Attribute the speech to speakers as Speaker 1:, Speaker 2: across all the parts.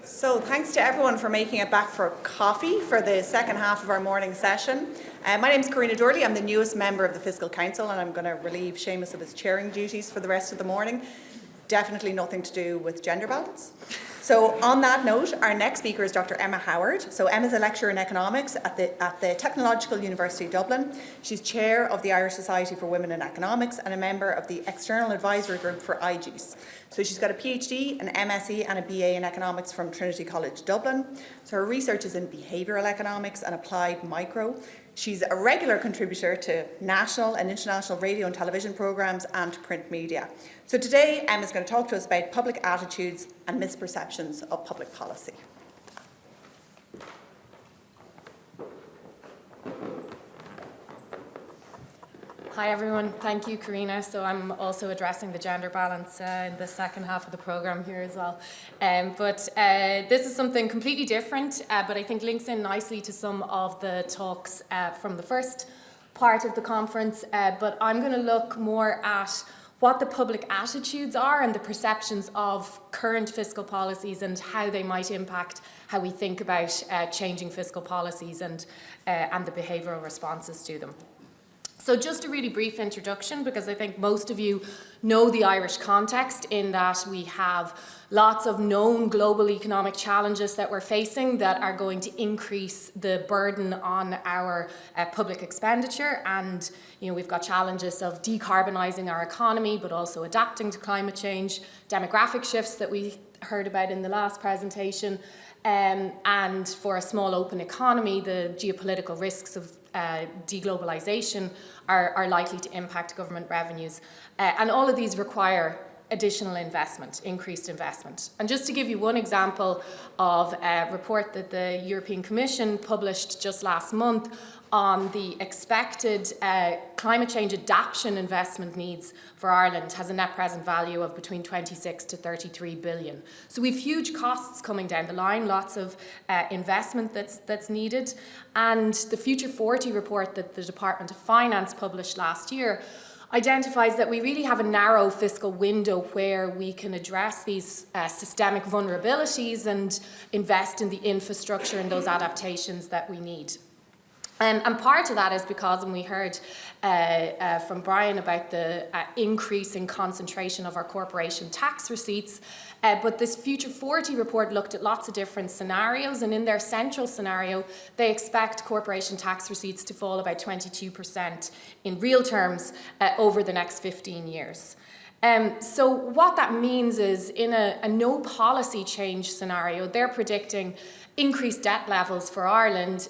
Speaker 1: So thanks to everyone for making it back for coffee for the second half of our morning session. My name is Karina Doherty. I'm the newest member of the Fiscal Council and I'm going to relieve Seamus of his chairing duties for the rest of the morning. Definitely nothing to do with gender balance. So on that note, our next speaker is Dr. Emma Howard. So Emma's a lecturer in economics at the Technological University of Dublin. She's chair of the Irish Society for Women in Economics and a member of the External Advisory Group for IGs. So she's got a PhD, an MSc and a BA in economics from Trinity College Dublin. So her research is in behavioural economics and applied micro. She's a regular contributor to national and international radio and television programmes and print media. So today, Emma's going to talk to us about public attitudes and misperceptions of public policy.
Speaker 2: Hi everyone, thank you Karina. So I'm also addressing the gender balance in the second half of the programme here as well. But this is something completely different, but I think links in nicely to some of the talks from the first part of the conference. But I'm going to look more at what the public attitudes are and the perceptions of current fiscal policies and how they might impact how we think about changing fiscal policies and the behavioural responses to them. So just a really brief introduction, because I think most of you know the Irish context in that we have lots of known global economic challenges that we're facing that are going to increase the burden on our public expenditure. And we've got challenges of decarbonising our economy, but also adapting to climate change, demographic shifts that we heard about in the last presentation, and for a small open economy, the geopolitical risks of deglobalisation are likely to impact government revenues. And all of these require additional investment, increased investment. And just to give you one example of a report that the European Commission published just last month on the expected climate change adaptation investment needs for Ireland has a net present value of between 26 to 33 billion. So we've huge costs coming down the line, lots of investment that's needed. And the Future 40 report that the Department of Finance published last year identifies that we really have a narrow fiscal window where we can address these systemic vulnerabilities and invest in the infrastructure and those adaptations that we need. And part of that is because, and we heard from Brian about the increasing concentration of our corporation tax receipts, but this Future 40 report looked at lots of different scenarios, and in their central scenario, they expect corporation tax receipts to fall about 22% in real terms over the next 15 years. So what that means is in a no policy change scenario, they're predicting increased debt levels for Ireland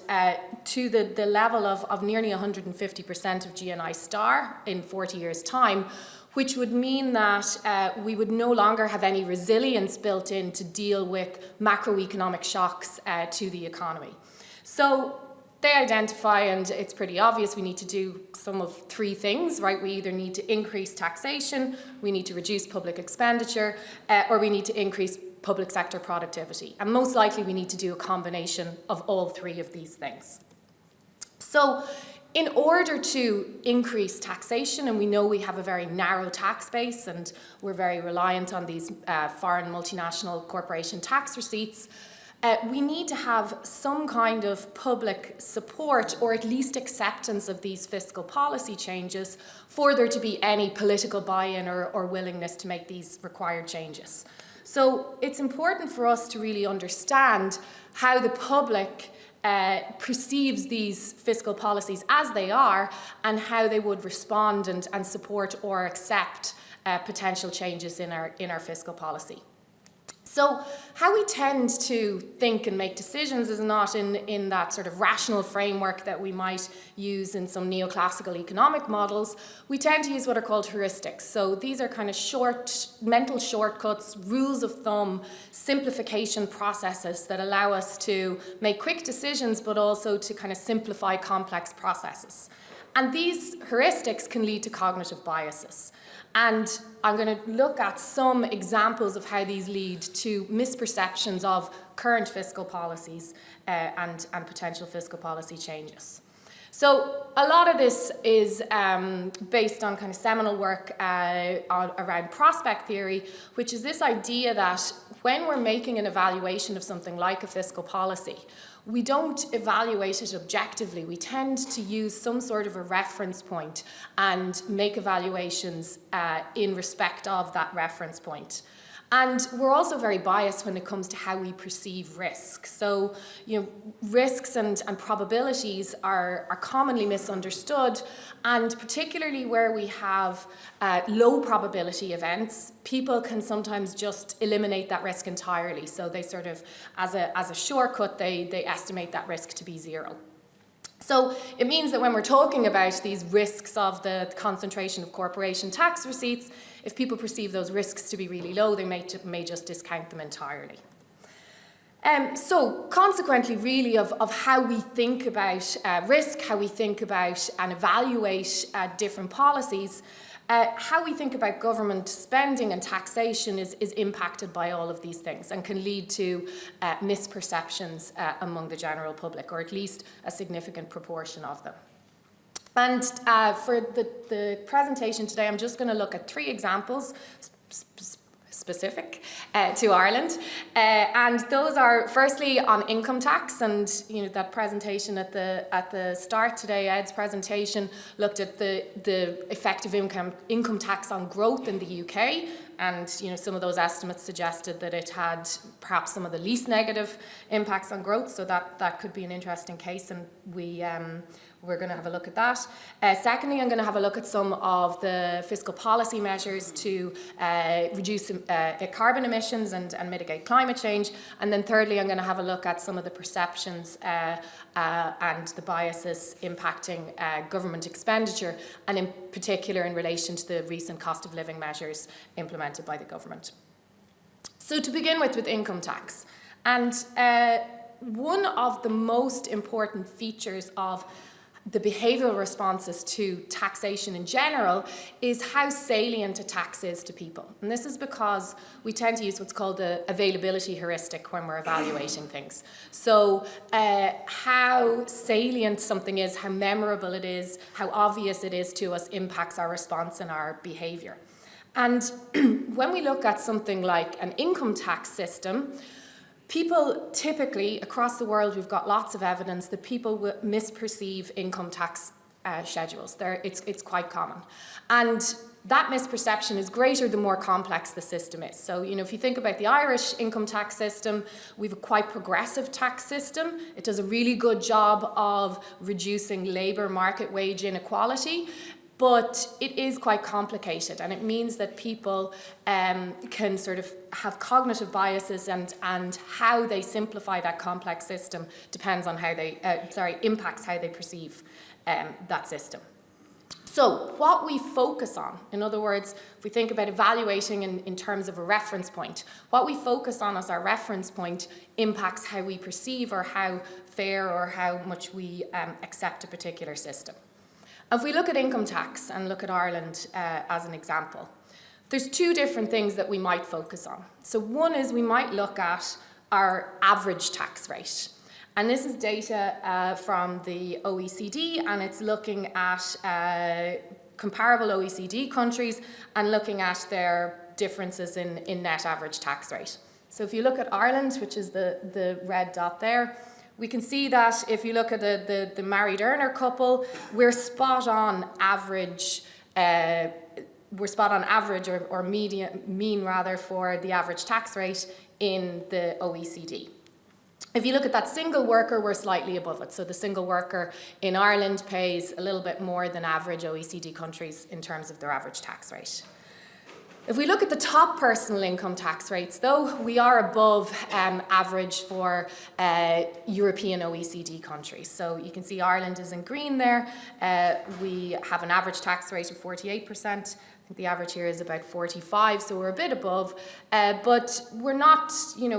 Speaker 2: to the level of nearly 150% of GNI star in 40 years' time, which would mean that we would no longer have any resilience built in to deal with macroeconomic shocks to the economy. So they identify, and it's pretty obvious, we need to do some of three things, right? We either need to increase taxation, we need to reduce public expenditure, or we need to increase public sector productivity. And most likely we need to do a combination of all three of these things. So in order to increase taxation, and we know we have a very narrow tax base and we're very reliant on these foreign multinational corporation tax receipts, we need to have some kind of public support or at least acceptance of these fiscal policy changes for there to be any political buy-in or willingness to make these required changes. So it's important for us to really understand how the public perceives these fiscal policies as they are and how they would respond and support or accept potential changes in our fiscal policy. So how we tend to think and make decisions is not in that sort of rational framework that we might use in some neoclassical economic models. We tend to use what are called heuristics. So these are kind of short, mental shortcuts, rules of thumb, simplification processes that allow us to make quick decisions, but also to kind of simplify complex processes. And these heuristics can lead to cognitive biases. And I'm going to look at some examples of how these lead to misperceptions of current fiscal policies and potential fiscal policy changes. So a lot of this is based on kind of seminal work around prospect theory, which is this idea that when we're making an evaluation of something like a fiscal policy, we don't evaluate it objectively. We tend to use some sort of a reference point and make evaluations in respect of that reference point. And we're also very biased when it comes to how we perceive risk. So, risks and probabilities are commonly misunderstood, and particularly where we have low probability events, people can sometimes just eliminate that risk entirely. So they sort of, as a shortcut, they estimate that risk to be zero. So it means that when we're talking about these risks of the concentration of corporation tax receipts, if people perceive those risks to be really low, they may just discount them entirely. So consequently, really, of how we think about risk, how we think about and evaluate different policies, how we think about government spending and taxation is impacted by all of these things and can lead to misperceptions among the general public, or at least a significant proportion of them. And for the presentation today, I'm just going to look at 3 examples specific to Ireland, and those are firstly on income tax. And that presentation at the start today, Ed's presentation, looked at the effective income tax on growth in the UK, and some of those estimates suggested that it had perhaps some of the least negative impacts on growth, so that could be an interesting case, and we're going to have a look at that. Secondly, I'm going to have a look at some of the fiscal policy measures to reduce carbon emissions and mitigate climate change. And then thirdly, I'm going to have a look at some of the perceptions and the biases impacting government expenditure, and in particular in relation to the recent cost of living measures implemented by the government. So to begin with income tax. And one of the most important features of the behavioural responses to taxation in general is how salient a tax is to people. And this is because we tend to use what's called the availability heuristic when we're evaluating things. So how salient something is, how memorable it is, how obvious it is to us impacts our response and our behaviour. And when we look at something like an income tax system, people typically, across the world, we've got lots of evidence that people misperceive income tax schedules. It's quite common. And that misperception is greater the more complex the system is. So, if you think about the Irish income tax system, we have a quite progressive tax system. It does a really good job of reducing labour market wage inequality. But it is quite complicated, and it means that people can sort of have cognitive biases, and how they simplify that complex system depends on how they, impacts how they perceive that system. So what we focus on, in other words, if we think about evaluating in terms of a reference point, what we focus on as our reference point impacts how we perceive or how fair or how much we accept a particular system. If we look at income tax and look at Ireland as an example, there's 2 different things that we might focus on. So one is we might look at our average tax rate. And this is data from the OECD, and it's looking at comparable OECD countries and looking at their differences in net average tax rate. So if you look at Ireland, which is the red dot there, we can see that if you look at the married earner couple, we're spot on average. We're spot on average or mean rather for the average tax rate in the OECD. If you look at that single worker, we're slightly above it. So the single worker in Ireland pays a little bit more than average OECD countries in terms of their average tax rate. If we look at the top personal income tax rates, though, we are above average for European OECD countries. So you can see Ireland is in green there. We have an average tax rate of 48%. I think the average here is about 45%, so we're a bit above. But we're not,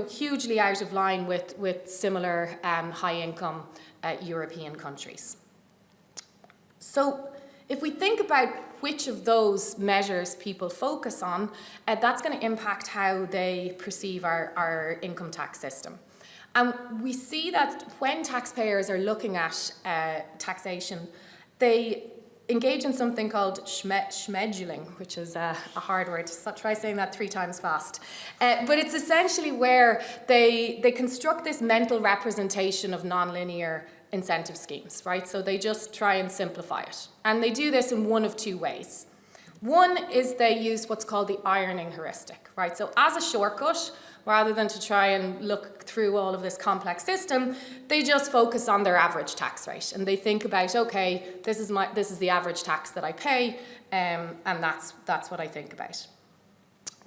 Speaker 2: hugely out of line with similar high-income European countries. So if we think about which of those measures people focus on, that's going to impact how they perceive our income tax system. And we see that when taxpayers are looking at taxation, they engage in something called schmeduling, which is a hard word. So try saying that 3 times fast. But it's essentially where they construct this mental representation of nonlinear incentive schemes, right? So they just try and simplify it. And they do this in one of 2 ways. One is they use what's called the ironing heuristic, right? So as a shortcut, rather than to try and look through all of this complex system, they just focus on their average tax rate. And they think about, okay, this is the average tax that I pay, and that's what I think about.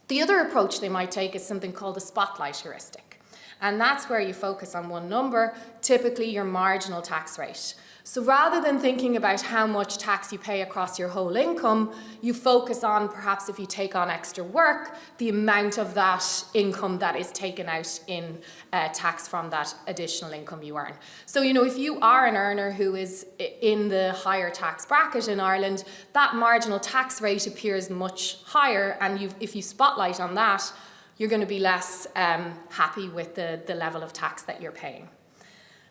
Speaker 2: The other approach they might take is something called the spotlight heuristic. And that's where you focus on one number, typically your marginal tax rate. So rather than thinking about how much tax you pay across your whole income, you focus on, perhaps if you take on extra work, the amount of that income that is taken out in tax from that additional income you earn. So, if you are an earner who is in the higher tax bracket in Ireland, that marginal tax rate appears much higher, and if you spotlight on that, you're going to be less happy with the level of tax that you're paying.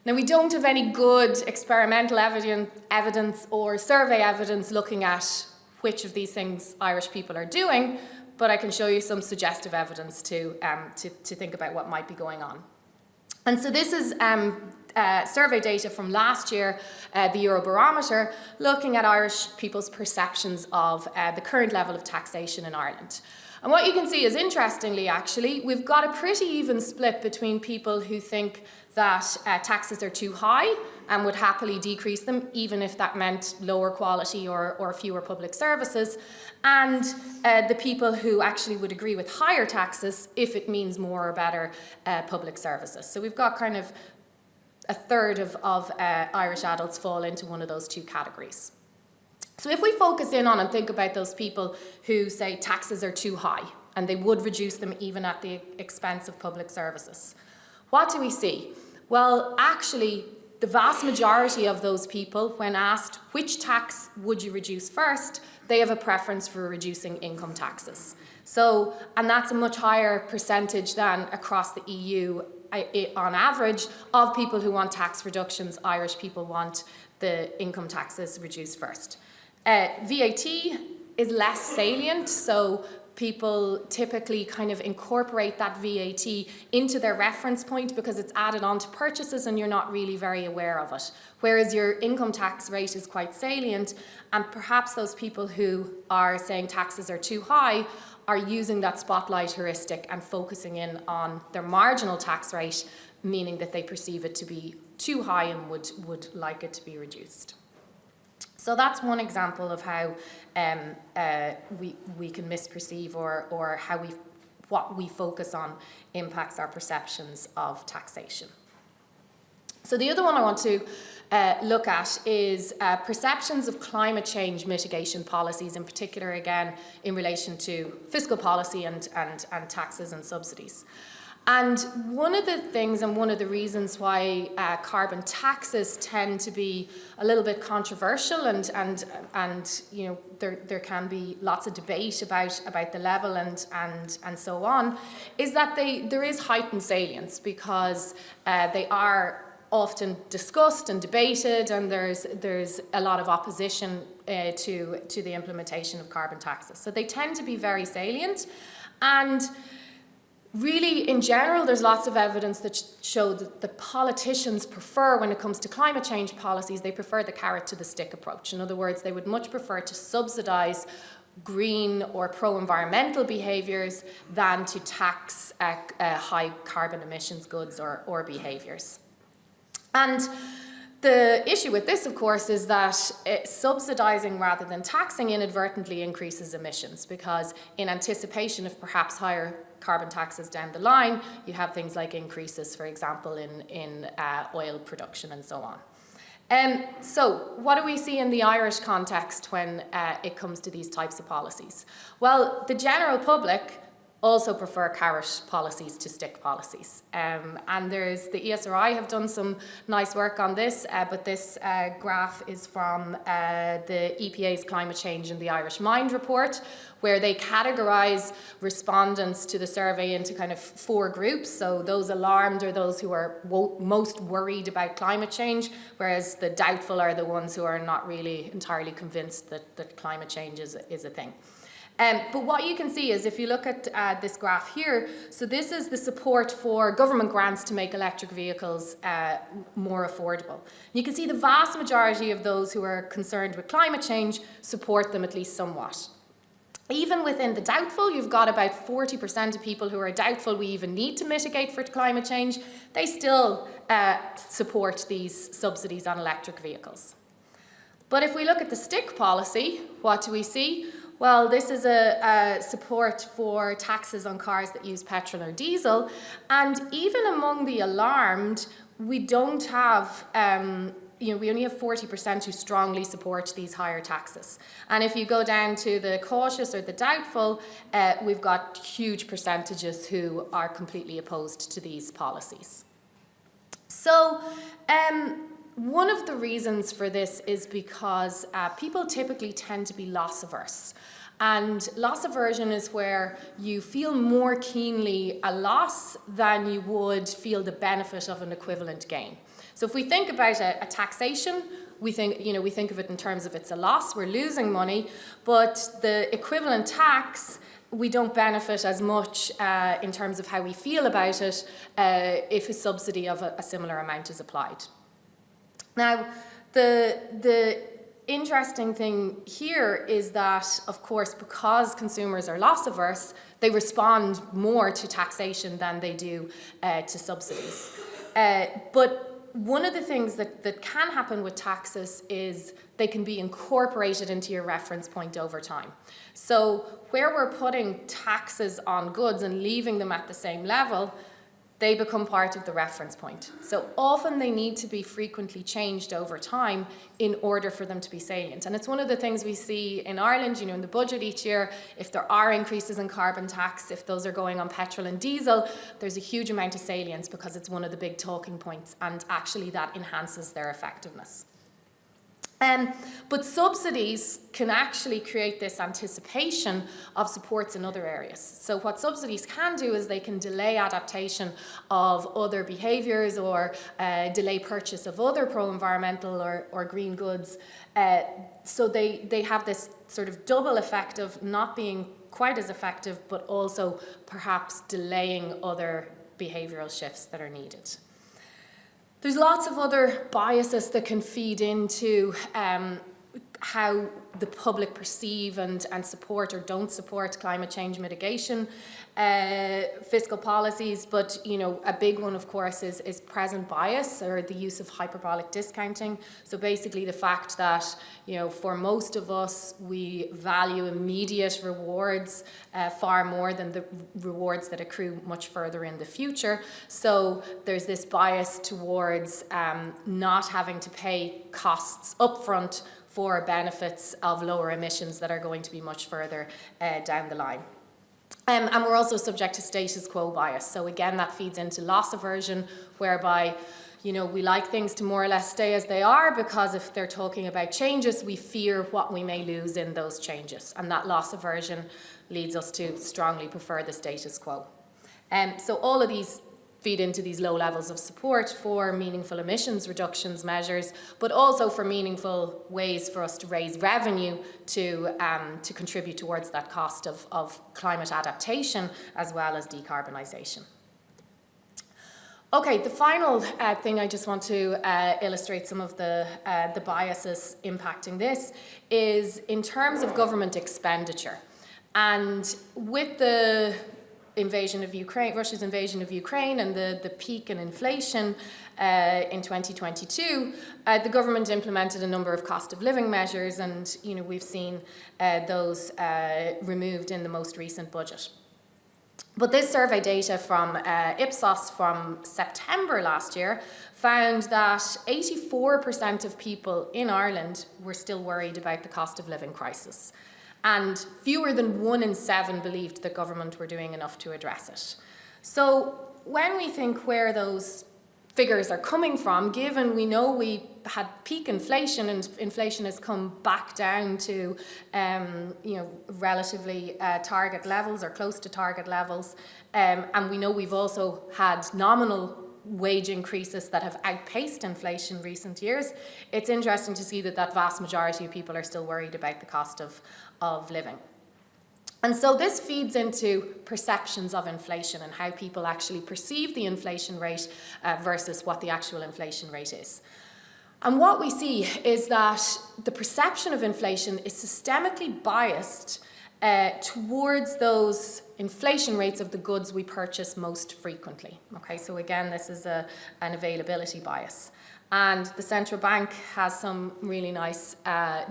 Speaker 2: Now, we don't have any good experimental evidence or survey evidence looking at which of these things Irish people are doing, but I can show you some suggestive evidence to think about what might be going on. And so this is survey data from last year, the Eurobarometer, looking at Irish people's perceptions of the current level of taxation in Ireland. And what you can see is, interestingly, actually, we've got a pretty even split between people who think that taxes are too high and would happily decrease them, even if that meant lower quality or fewer public services, and the people who actually would agree with higher taxes if it means more or better public services. So we've got kind of a third of Irish adults fall into one of those 2 categories. So if we focus in on and think about those people who say taxes are too high and they would reduce them even at the expense of public services, what do we see? Well, actually, the vast majority of those people, when asked which tax would you reduce first, they have a preference for reducing income taxes. So, and that's a much higher percentage than across the EU on average of people who want tax reductions. Irish people want the income taxes reduced first. VAT is less salient, so people typically kind of incorporate that VAT into their reference point because it's added on to purchases and you're not really very aware of it. Whereas your income tax rate is quite salient, and perhaps those people who are saying taxes are too high are using that spotlight heuristic and focusing in on their marginal tax rate, meaning that they perceive it to be too high and would like it to be reduced. So that's one example of how we can misperceive or how what we focus on impacts our perceptions of taxation. So the other one I want to look at is perceptions of climate change mitigation policies, in particular, again, in relation to fiscal policy and taxes and subsidies. And one of the things and one of the reasons why carbon taxes tend to be a little bit controversial and there can be lots of debate about the level and so on, is that there is heightened salience because they are often discussed and debated, and there's a lot of opposition to the implementation of carbon taxes. So they tend to be very salient, and really, in general, there's lots of evidence that show that the politicians prefer, when it comes to climate change policies, they prefer the carrot to the stick approach. In other words, they would much prefer to subsidise green or pro-environmental behaviours than to tax high carbon emissions goods or behaviours. And the issue with this, of course, is that subsidising rather than taxing inadvertently increases emissions, because in anticipation of perhaps higher carbon taxes down the line, you have things like increases, for example, in oil production and so on. So what do we see in the Irish context when it comes to these types of policies? Well, the general public also prefer carrot policies to stick policies. And there's the ESRI have done some nice work on this, but this graph is from the EPA's Climate Change in the Irish Mind report, where they categorise respondents to the survey into kind of 4 groups. So those alarmed are those who are most worried about climate change, whereas the doubtful are the ones who are not really entirely convinced that climate change is a thing. But what you can see is if you look at this graph here, so this is the support for government grants to make electric vehicles more affordable. You can see the vast majority of those who are concerned with climate change support them at least somewhat. Even within the doubtful, you've got about 40% of people who are doubtful we even need to mitigate for climate change. They still support these subsidies on electric vehicles. But if we look at the stick policy, what do we see? Well, this is a support for taxes on cars that use petrol or diesel. And even among the alarmed, we don't have, we only have 40% who strongly support these higher taxes. And if you go down to the cautious or the doubtful, we've got huge percentages who are completely opposed to these policies. So, one of the reasons for this is because people typically tend to be loss averse. And loss aversion is where you feel more keenly a loss than you would feel the benefit of an equivalent gain. So if we think about a taxation, we think of it in terms of it's a loss, we're losing money, but the equivalent tax, we don't benefit as much in terms of how we feel about it if a subsidy of a similar amount is applied. Now, the interesting thing here is that, of course, because consumers are loss averse, they respond more to taxation than they do to subsidies. But one of the things that can happen with taxes is they can be incorporated into your reference point over time. So where we're putting taxes on goods and leaving them at the same level, they become part of the reference point. So often they need to be frequently changed over time in order for them to be salient. And it's one of the things we see in Ireland, in the budget each year, if there are increases in carbon tax, if those are going on petrol and diesel, there's a huge amount of salience because it's one of the big talking points, and actually that enhances their effectiveness. But subsidies can actually create this anticipation of supports in other areas. So what subsidies can do is they can delay adaptation of other behaviours or delay purchase of other pro-environmental or green goods. So they have this sort of double effect of not being quite as effective, but also perhaps delaying other behavioural shifts that are needed. There's lots of other biases that can feed into how the public perceive and support or don't support climate change mitigation fiscal policies, but a big one, of course, is present bias or the use of hyperbolic discounting. So basically the fact that for most of us we value immediate rewards far more than the rewards that accrue much further in the future. So there's this bias towards not having to pay costs upfront for benefits of lower emissions that are going to be much further down the line. And we're also subject to status quo bias. So again, that feeds into loss aversion, whereby we like things to more or less stay as they are, because if they're talking about changes, we fear what we may lose in those changes. And that loss aversion leads us to strongly prefer the status quo. So all of these feed into these low levels of support for meaningful emissions reductions measures, but also for meaningful ways for us to raise revenue to contribute towards that cost of climate adaptation as well as decarbonisation. Okay, the final thing I just want to illustrate some of the biases impacting this is in terms of government expenditure. And with the invasion of Ukraine, Russia's invasion of Ukraine, and the peak in inflation in 2022, the government implemented a number of cost of living measures, and we've seen those removed in the most recent budget. But this survey data from Ipsos from September last year found that 84% of people in Ireland were still worried about the cost of living crisis. and fewer than 1 in 7 believed the government were doing enough to address it. So when we think where those figures are coming from, given we know we had peak inflation and inflation has come back down to relatively target levels or close to target levels, and we know we've also had nominal wage increases that have outpaced inflation in recent years, it's interesting to see that vast majority of people are still worried about the cost of living. And so this feeds into perceptions of inflation and how people actually perceive the inflation rate versus what the actual inflation rate is. And what we see is that the perception of inflation is systemically biased towards those inflation rates of the goods we purchase most frequently. Okay, so again, this is an availability bias. And the central bank has some really nice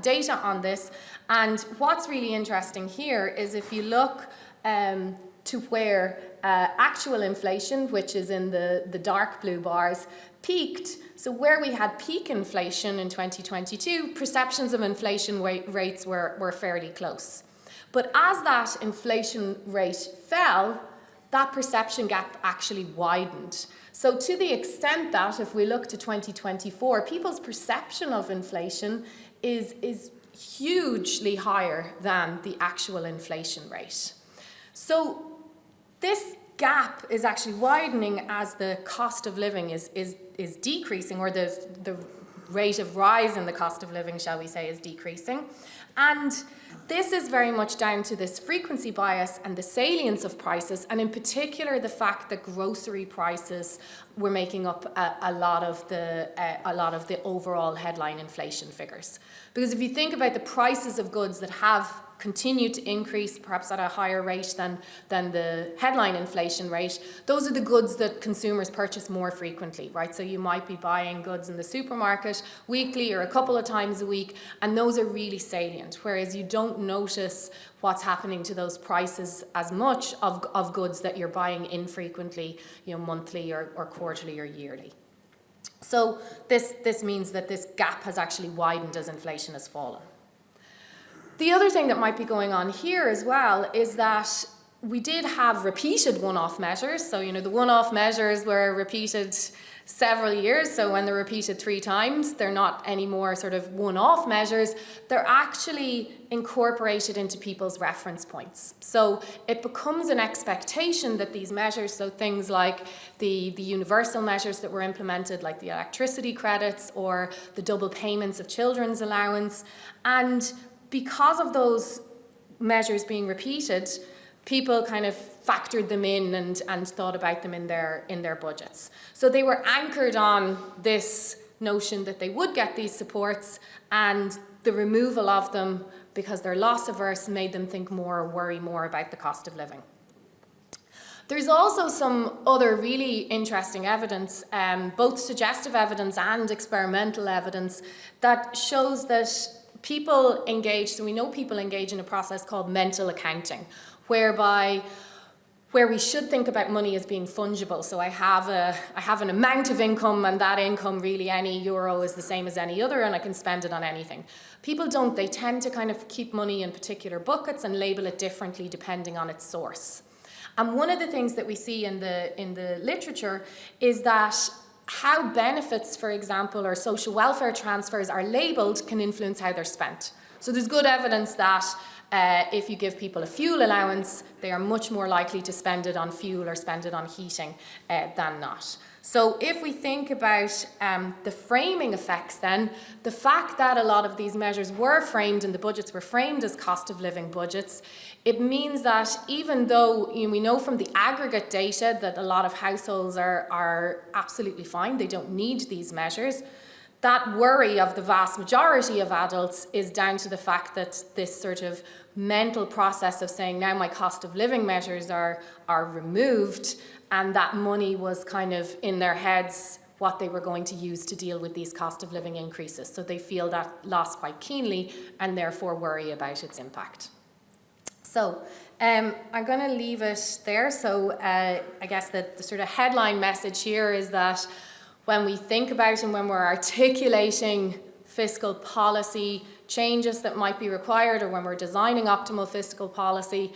Speaker 2: data on this. And what's really interesting here is if you look to where actual inflation, which is in the dark blue bars, peaked. So where we had peak inflation in 2022, perceptions of inflation rates were fairly close. But as that inflation rate fell, that perception gap actually widened. So to the extent that if we look to 2024, people's perception of inflation is hugely higher than the actual inflation rate. So this gap is actually widening as the cost of living is decreasing, or the rate of rise in the cost of living, shall we say, is decreasing. And this is very much down to this frequency bias and the salience of prices, and in particular the fact that grocery prices were making up a lot of the overall headline inflation figures. Because if you think about the prices of goods that have continued to increase, perhaps at a higher rate than the headline inflation rate, those are the goods that consumers purchase more frequently, right? So you might be buying goods in the supermarket weekly or a couple of times a week, and those are really salient, whereas you don't notice what's happening to those prices as much of goods that you're buying infrequently, monthly or quarterly or yearly. So this means that this gap has actually widened as inflation has fallen. The other thing that might be going on here as well is that we did have repeated one-off measures. So, the one-off measures were repeated several years. So when they're repeated 3 times, they're not anymore sort of one-off measures. They're actually incorporated into people's reference points. So it becomes an expectation that these measures, so things like the universal measures that were implemented, like the electricity credits or the double payments of children's allowance, and because of those measures being repeated, people kind of factored them in and thought about them in their budgets. So they were anchored on this notion that they would get these supports, and the removal of them because they're loss averse made them think more or worry more about the cost of living. There's also some other really interesting evidence, both suggestive evidence and experimental evidence, that shows that people engage, so we know people engage in a process called mental accounting, where we should think about money as being fungible. So I have an amount of income, and that income, really any euro is the same as any other, and I can spend it on anything. People don't. They tend to kind of keep money in particular buckets and label it differently depending on its source. And one of the things that we see in the literature is that how benefits, for example, or social welfare transfers are labelled can influence how they're spent. So there's good evidence that if you give people a fuel allowance, they are much more likely to spend it on fuel or spend it on heating than not. So if we think about the framing effects then, the fact that a lot of these measures were framed and the budgets were framed as cost of living budgets, it means that even though we know from the aggregate data that a lot of households are absolutely fine, they don't need these measures, that worry of the vast majority of adults is down to the fact that this sort of mental process of saying now my cost of living measures are removed, and that money was kind of in their heads what they were going to use to deal with these cost of living increases. So they feel that loss quite keenly and therefore worry about its impact. So I'm going to leave it there. So I guess that the sort of headline message here is that when we think about and when we're articulating fiscal policy changes that might be required or when we're designing optimal fiscal policy,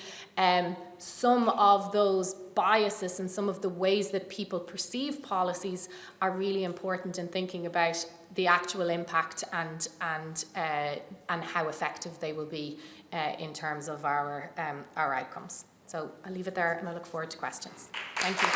Speaker 2: some of those biases and some of the ways that people perceive policies are really important in thinking about the actual impact and how effective they will be in terms of our outcomes. So I'll leave it there and I look forward to questions. Thank you.